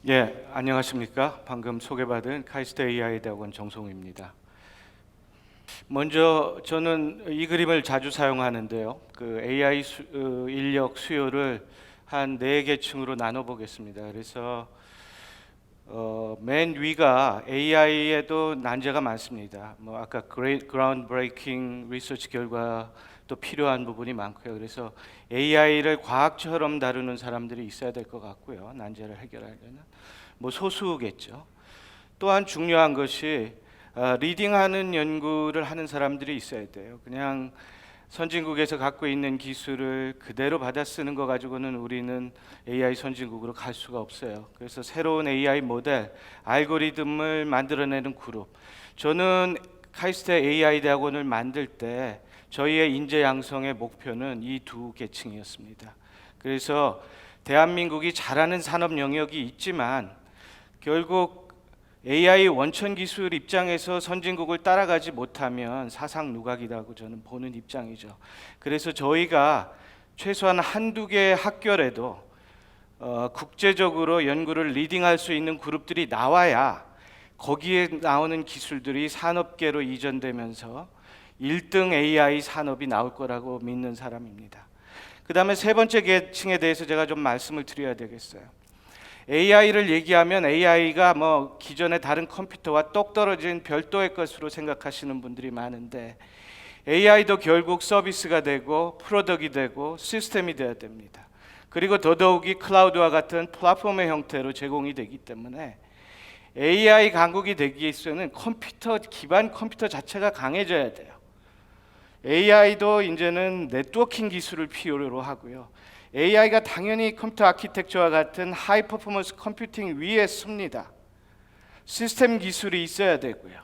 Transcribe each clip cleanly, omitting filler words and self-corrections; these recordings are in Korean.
예, 안녕하십니까. 방금 소개받은 카이스트 AI 대학원 정성우입니다. 먼저 저는 이 그림을 자주 사용하는데요. 그 AI 인력 수요를 한 4계층으로 나눠 보겠습니다. 그래서 맨 위가 AI에도 난제가 많습니다. 뭐 아까 그라운드 브레이킹 리서치 결과도 필요한 부분이 많고요. 그래서 AI를 과학처럼 다루는 사람들이 있어야 될 것 같고요. 난제를 해결하려면 뭐 소수겠죠. 또한 중요한 것이 리딩하는 연구를 하는 사람들이 있어야 돼요. 그냥 선진국에서 갖고 있는 기술을 그대로 받아 쓰는 거 가지고는 우리는 AI 선진국으로 갈 수가 없어요. 그래서 새로운 AI 모델, 알고리즘을 만들어내는 그룹. 저는 카이스트 AI 대학원을 만들 때 저희의 인재 양성의 목표는 이 두 계층이었습니다. 그래서 대한민국이 잘하는 산업 영역이 있지만 결국 AI 원천 기술 입장에서 선진국을 따라가지 못하면 사상 누각이라고 저는 보는 입장이죠. 그래서 저희가 최소한 한두 개 학교라도 국제적으로 연구를 리딩할 수 있는 그룹들이 나와야 거기에 나오는 기술들이 산업계로 이전되면서 1등 AI 산업이 나올 거라고 믿는 사람입니다. 그 다음에 세 번째 계층에 대해서 제가 좀 말씀을 드려야 되겠어요. AI를 얘기하면 AI가 뭐 기존의 다른 컴퓨터와 똑 떨어진 별도의 것으로 생각하시는 분들이 많은데 AI도 결국 서비스가 되고 프로덕이 되고 시스템이 되어야 됩니다. 그리고 더더욱이 클라우드와 같은 플랫폼의 형태로 제공이 되기 때문에 AI 강국이 되기 위해서는 기반 컴퓨터 자체가 강해져야 돼요. AI도 이제는 네트워킹 기술을 필요로 하고요. AI가 당연히 컴퓨터 아키텍처와 같은 하이 퍼포먼스 컴퓨팅 위에 씁니다. 시스템 기술이 있어야 되고요.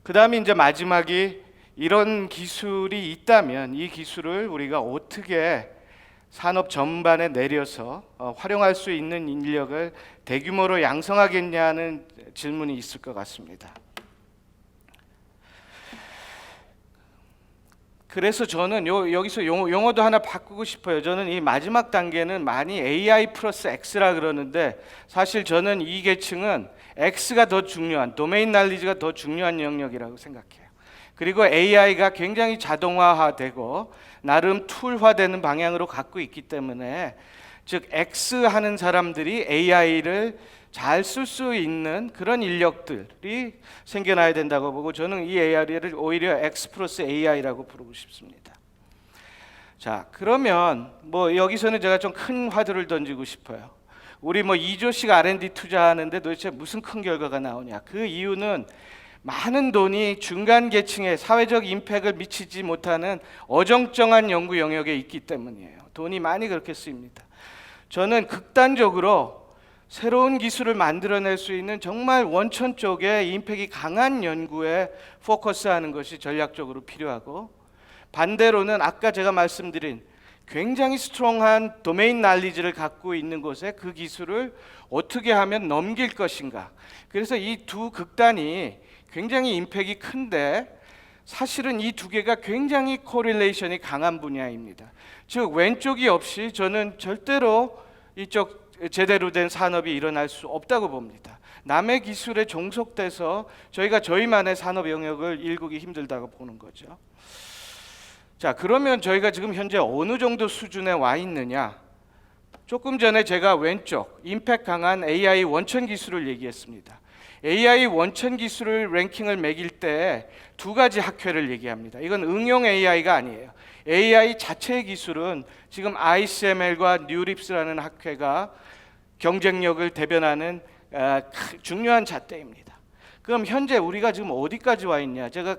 그 다음에 이제 마지막이 이런 기술이 있다면 이 기술을 우리가 어떻게 산업 전반에 내려서 활용할 수 있는 인력을 대규모로 양성하겠냐는 질문이 있을 것 같습니다. 그래서 저는 여기서 용어도 하나 바꾸고 싶어요. 저는 이 마지막 단계는 많이 AI 플러스 X라 그러는데 사실 저는 이 계층은 X가 더 중요한, 도메인 날리지가 더 중요한 영역이라고 생각해요. 그리고 AI가 굉장히 자동화되고 나름 툴화되는 방향으로 갖고 있기 때문에 즉 X 하는 사람들이 AI를 잘 쓸 수 있는 그런 인력들이 생겨나야 된다고 보고 저는 이 AI를 오히려 X 플러스 AI라고 부르고 싶습니다. 자, 그러면 뭐 여기서는 제가 좀 큰 화두를 던지고 싶어요. 우리 뭐 2조씩 R&D 투자하는데 도대체 무슨 큰 결과가 나오냐? 그 이유는 많은 돈이 중간 계층에 사회적 임팩트를 미치지 못하는 어정쩡한 연구 영역에 있기 때문이에요. 돈이 많이 그렇게 쓰입니다. 저는 극단적으로 새로운 기술을 만들어낼 수 있는 정말 원천 쪽에 임팩이 강한 연구에 포커스하는 것이 전략적으로 필요하고 반대로는 아까 제가 말씀드린 굉장히 스트롱한 도메인 날리지를 갖고 있는 곳에 그 기술을 어떻게 하면 넘길 것인가. 그래서 이 두 극단이 굉장히 임팩이 큰데 사실은 이 두 개가 굉장히 코릴레이션이 강한 분야입니다. 즉 왼쪽이 없이 저는 절대로 이쪽 제대로 된 산업이 일어날 수 없다고 봅니다. 남의 기술에 종속돼서 저희가 저희만의 산업 영역을 일구기 힘들다고 보는 거죠. 자, 그러면 저희가 지금 현재 어느 정도 수준에 와 있느냐? 조금 전에 제가 왼쪽 임팩트 강한 AI 원천 기술을 얘기했습니다. AI 원천 기술을 랭킹을 매길 때 두 가지 학회를 얘기합니다. 이건 응용 AI가 아니에요. AI 자체의 기술은 지금 ICML과 뉴립스라는 학회가 경쟁력을 대변하는 중요한 잣대입니다. 그럼 현재 우리가 지금 어디까지 와 있냐? 제가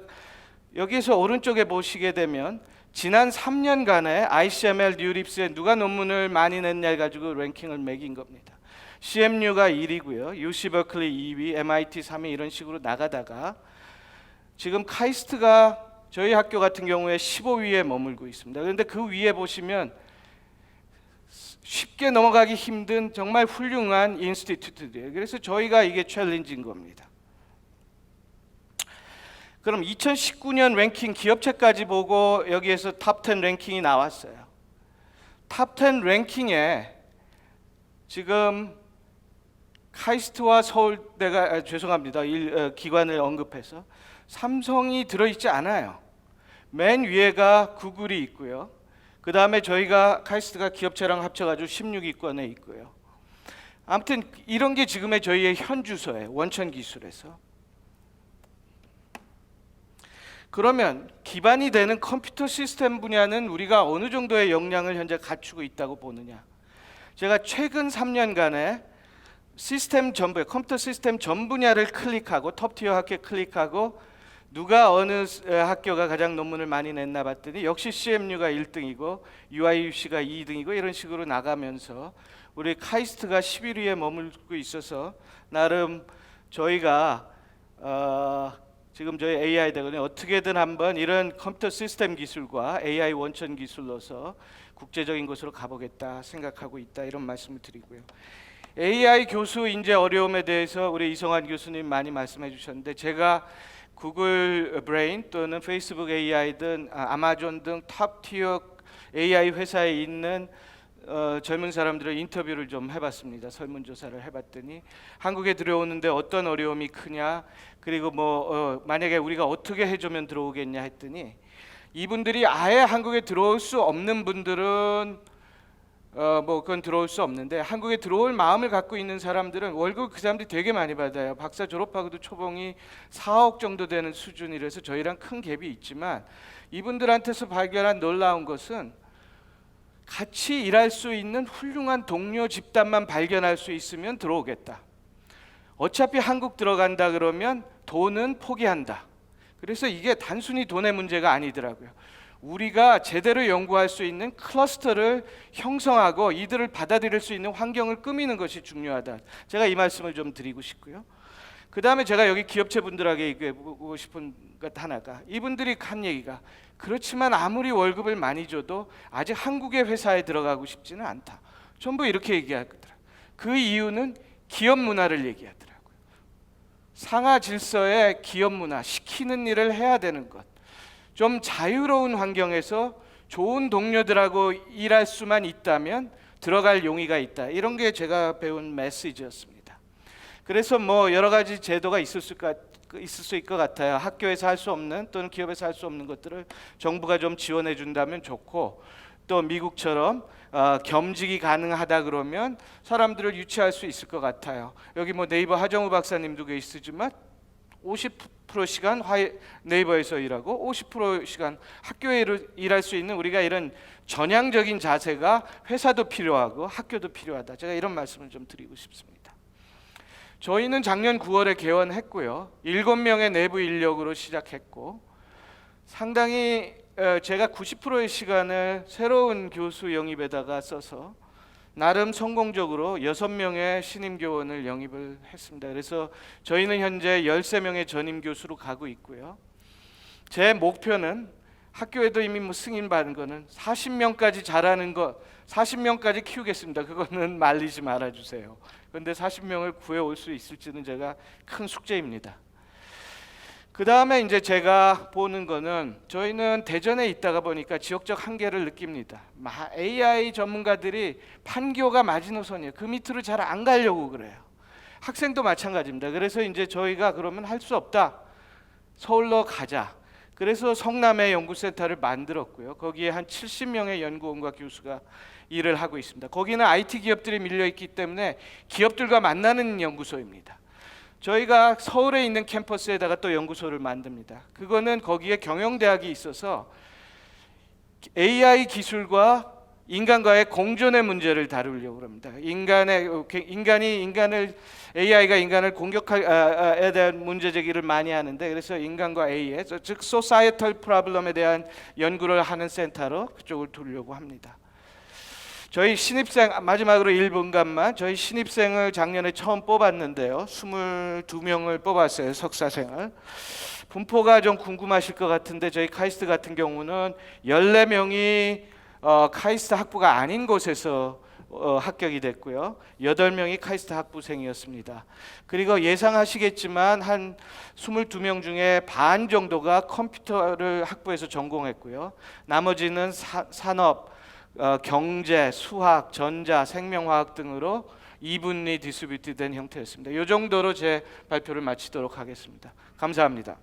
여기서 오른쪽에 보시게 되면 지난 3년간의 ICML 뉴립스에 누가 논문을 많이 냈냐 가지고 랭킹을 매긴 겁니다. CMU가 1위고요. UC 버클리 2위, MIT 3위 이런 식으로 나가다가 지금 카이스트가 저희 학교 같은 경우에 15위에 머물고 있습니다. 그런데 그 위에 보시면 쉽게 넘어가기 힘든 정말 훌륭한 인스티튜트들이에요. 그래서 저희가 이게 챌린지인 겁니다. 그럼 2019년 랭킹 기업체까지 보고 여기에서 탑10 랭킹이 나왔어요. 탑10 랭킹에 지금 카이스트와 서울대가 죄송합니다. 기관을 언급해서 삼성이 들어있지 않아요. 맨 위에가 구글이 있고요. 그 다음에 저희가 카이스트가 기업체랑 합쳐가지고 16위권에 있고요. 아무튼 이런 게 지금의 저희의 현 주소예요. 원천기술에서. 그러면 기반이 되는 컴퓨터 시스템 분야는 우리가 어느 정도의 역량을 현재 갖추고 있다고 보느냐. 제가 최근 3년간에 시스템 전부, 컴퓨터 시스템 전 분야를 클릭하고 톱티어 학교 클릭하고 누가 어느 학교가 가장 논문을 많이 냈나 봤더니 역시 CMU가 1등이고 UIUC가 2등이고 이런 식으로 나가면서 우리 카이스트가 11위에 머물고 있어서 나름 저희가 지금 저희 AI 대학원에 어떻게든 한번 이런 컴퓨터 시스템 기술과 AI 원천 기술로서 국제적인 곳으로 가보겠다 생각하고 있다 이런 말씀을 드리고요. AI 교수 인재 어려움에 대해서 우리 이성환 교수님 많이 말씀해 주셨는데 제가 구글 브레인 또는 페이스북 AI든 아마존 등 탑티어 AI 회사에 있는 젊은 사람들의 인터뷰를 좀 해봤습니다. 설문조사를 해봤더니 한국에 들어오는데 어떤 어려움이 크냐, 그리고 만약에 우리가 어떻게 해주면 들어오겠냐 했더니 이분들이 아예 한국에 들어올 수 없는 분들은 그건 들어올 수 없는데 한국에 들어올 마음을 갖고 있는 사람들은 월급 그 사람들이 되게 많이 받아요. 박사 졸업하고도 초봉이 4억 정도 되는 수준이라서 저희랑 큰 갭이 있지만 이분들한테서 발견한 놀라운 것은 같이 일할 수 있는 훌륭한 동료 집단만 발견할 수 있으면 들어오겠다. 어차피 한국 들어간다 그러면 돈은 포기한다. 그래서 이게 단순히 돈의 문제가 아니더라고요. 우리가 제대로 연구할 수 있는 클러스터를 형성하고 이들을 받아들일 수 있는 환경을 꾸미는 것이 중요하다. 제가 이 말씀을 좀 드리고 싶고요. 그 다음에 제가 여기 기업체 분들에게 얘기하고 싶은 것 하나가 이분들이 한 얘기가 그렇지만 아무리 월급을 많이 줘도 아직 한국의 회사에 들어가고 싶지는 않다. 전부 이렇게 얘기하더라고요. 그 이유는 기업 문화를 얘기하더라고요. 상하 질서의 기업 문화, 시키는 일을 해야 되는 것. 좀 자유로운 환경에서 좋은 동료들하고 일할 수만 있다면 들어갈 용의가 있다. 이런 게 제가 배운 메시지였습니다. 그래서 여러 가지 제도가 있을 수 있을 것 같아요. 학교에서 할 수 없는 또는 기업에서 할 수 없는 것들을 정부가 좀 지원해 준다면 좋고 또 미국처럼 겸직이 가능하다 그러면 사람들을 유치할 수 있을 것 같아요. 여기 네이버 하정우 박사님도 계시지만 50% 시간 네이버에서 일하고 50% 시간 학교에 일할 수 있는 우리가 이런 전향적인 자세가 회사도 필요하고 학교도 필요하다. 제가 이런 말씀을 좀 드리고 싶습니다. 저희는 작년 9월에 개원했고요. 7명의 내부 인력으로 시작했고 상당히 제가 90%의 시간을 새로운 교수 영입에다가 써서 나름 성공적으로 6명의 신임 교원을 영입을 했습니다. 그래서 저희는 현재 13명의 전임 교수로 가고 있고요. 제 목표는 학교에도 이미 승인 받은 거는 40명까지 잘하는 거 40명까지 키우겠습니다. 그거는 말리지 말아 주세요. 그런데 40명을 구해 올 수 있을지는 제가 큰 숙제입니다. 그 다음에 이제 제가 보는 거는 저희는 대전에 있다가 보니까 지역적 한계를 느낍니다. AI 전문가들이 판교가 마지노선이에요. 그 밑으로 잘 안 가려고 그래요. 학생도 마찬가지입니다. 그래서 이제 저희가 그러면 할 수 없다. 서울로 가자. 그래서 성남에 연구센터를 만들었고요. 거기에 한 70명의 연구원과 교수가 일을 하고 있습니다. 거기는 IT 기업들이 밀려 있기 때문에 기업들과 만나는 연구소입니다. 저희가 서울에 있는 캠퍼스에다가 또 연구소를 만듭니다. 그거는 거기에 경영대학이 있어서 AI 기술과 인간과의 공존의 문제를 다루려고 합니다. AI가 인간을 공격에 대한 문제 제기를 많이 하는데 그래서 인간과 AI의 즉 societal problem에 대한 연구를 하는 센터로 그쪽을 두려고 합니다. 저희 신입생 마지막으로 1분간만 저희 신입생을 작년에 처음 뽑았는데요. 22명을 뽑았어요. 석사생을. 분포가 좀 궁금하실 것 같은데 저희 카이스트 같은 경우는 14명이 카이스트 학부가 아닌 곳에서 합격이 됐고요. 8명이 카이스트 학부생이었습니다. 그리고 예상하시겠지만 한 22명 중에 반 정도가 컴퓨터를 학부에서 전공했고요. 나머지는 산업, 경제, 수학, 전자, 생명화학 등으로 이분리 디스트리뷰트된 형태였습니다. 이 정도로 제 발표를 마치도록 하겠습니다. 감사합니다.